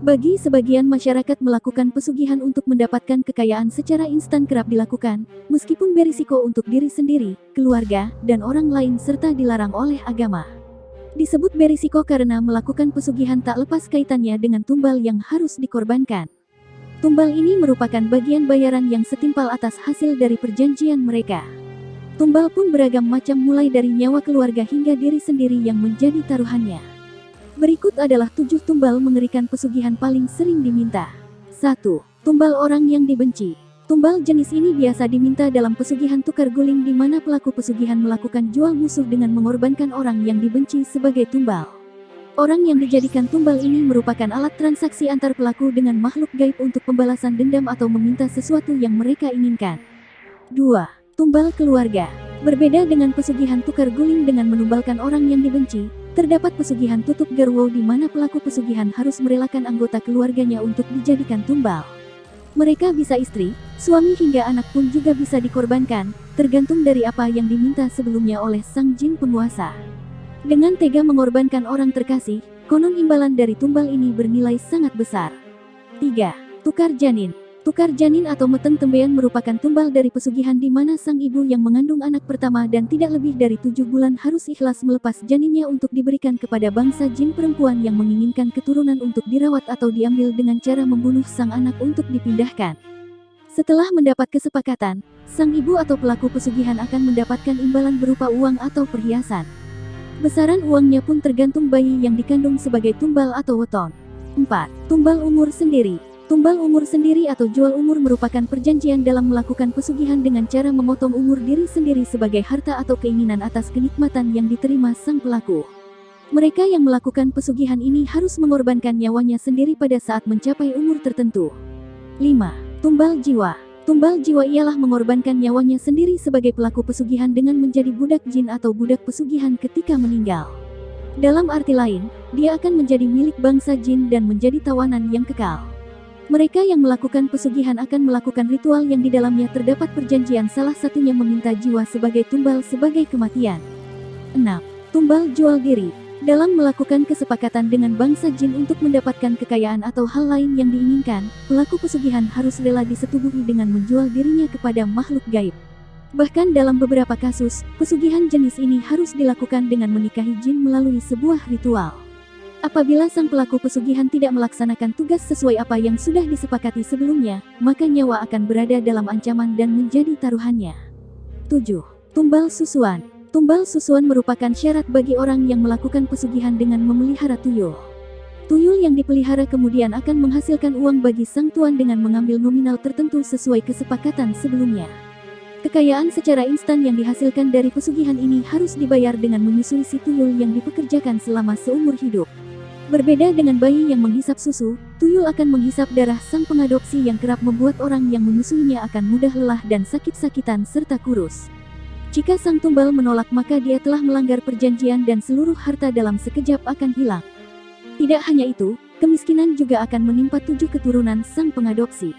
Bagi sebagian masyarakat melakukan pesugihan untuk mendapatkan kekayaan secara instan kerap dilakukan, meskipun berisiko untuk diri sendiri, keluarga, dan orang lain serta dilarang oleh agama. Disebut berisiko karena melakukan pesugihan tak lepas kaitannya dengan tumbal yang harus dikorbankan. Tumbal ini merupakan bagian bayaran yang setimpal atas hasil dari perjanjian mereka. Tumbal pun beragam macam mulai dari nyawa keluarga hingga diri sendiri yang menjadi taruhannya. Berikut adalah 7 tumbal mengerikan pesugihan paling sering diminta. 1. Tumbal orang yang dibenci. Tumbal jenis ini biasa diminta dalam pesugihan tukar guling di mana pelaku pesugihan melakukan jual musuh dengan mengorbankan orang yang dibenci sebagai tumbal. Orang yang dijadikan tumbal ini merupakan alat transaksi antar pelaku dengan makhluk gaib untuk pembalasan dendam atau meminta sesuatu yang mereka inginkan. 2. Tumbal keluarga. Berbeda dengan pesugihan tukar guling dengan menumbalkan orang yang dibenci, terdapat pesugihan tutup garwo di mana pelaku pesugihan harus merelakan anggota keluarganya untuk dijadikan tumbal. Mereka bisa istri, suami hingga anak pun juga bisa dikorbankan, tergantung dari apa yang diminta sebelumnya oleh sang jin penguasa. Dengan tega mengorbankan orang terkasih, konon imbalan dari tumbal ini bernilai sangat besar. 3. Tukar janin. Tukar janin atau meteng tembean merupakan tumbal dari pesugihan di mana sang ibu yang mengandung anak pertama dan tidak lebih dari 7 bulan harus ikhlas melepas janinnya untuk diberikan kepada bangsa jin perempuan yang menginginkan keturunan untuk dirawat atau diambil dengan cara membunuh sang anak untuk dipindahkan. Setelah mendapat kesepakatan, sang ibu atau pelaku pesugihan akan mendapatkan imbalan berupa uang atau perhiasan. Besaran uangnya pun tergantung bayi yang dikandung sebagai tumbal atau weton. 4. Tumbal umur sendiri. Tumbal umur sendiri atau jual umur merupakan perjanjian dalam melakukan pesugihan dengan cara memotong umur diri sendiri sebagai harta atau keinginan atas kenikmatan yang diterima sang pelaku. Mereka yang melakukan pesugihan ini harus mengorbankan nyawanya sendiri pada saat mencapai umur tertentu. 5. Tumbal jiwa. Tumbal jiwa ialah mengorbankan nyawanya sendiri sebagai pelaku pesugihan dengan menjadi budak jin atau budak pesugihan ketika meninggal. Dalam arti lain, dia akan menjadi milik bangsa jin dan menjadi tawanan yang kekal. Mereka yang melakukan pesugihan akan melakukan ritual yang di dalamnya terdapat perjanjian, salah satunya meminta jiwa sebagai tumbal sebagai kematian. 6. Tumbal jual diri. Dalam melakukan kesepakatan dengan bangsa jin untuk mendapatkan kekayaan atau hal lain yang diinginkan, pelaku pesugihan harus rela disetubuhi dengan menjual dirinya kepada makhluk gaib. Bahkan dalam beberapa kasus, pesugihan jenis ini harus dilakukan dengan menikahi jin melalui sebuah ritual. Apabila sang pelaku pesugihan tidak melaksanakan tugas sesuai apa yang sudah disepakati sebelumnya, maka nyawa akan berada dalam ancaman dan menjadi taruhannya. 7. Tumbal susuan. Tumbal susuan merupakan syarat bagi orang yang melakukan pesugihan dengan memelihara tuyul. Tuyul yang dipelihara kemudian akan menghasilkan uang bagi sang tuan dengan mengambil nominal tertentu sesuai kesepakatan sebelumnya. Kekayaan secara instan yang dihasilkan dari pesugihan ini harus dibayar dengan menyusui si tuyul yang dipekerjakan selama seumur hidup. Berbeda dengan bayi yang menghisap susu, tuyul akan menghisap darah sang pengadopsi yang kerap membuat orang yang menyusuinya akan mudah lelah dan sakit-sakitan serta kurus. Jika sang tumbal menolak maka dia telah melanggar perjanjian dan seluruh harta dalam sekejap akan hilang. Tidak hanya itu, kemiskinan juga akan menimpa 7 keturunan sang pengadopsi.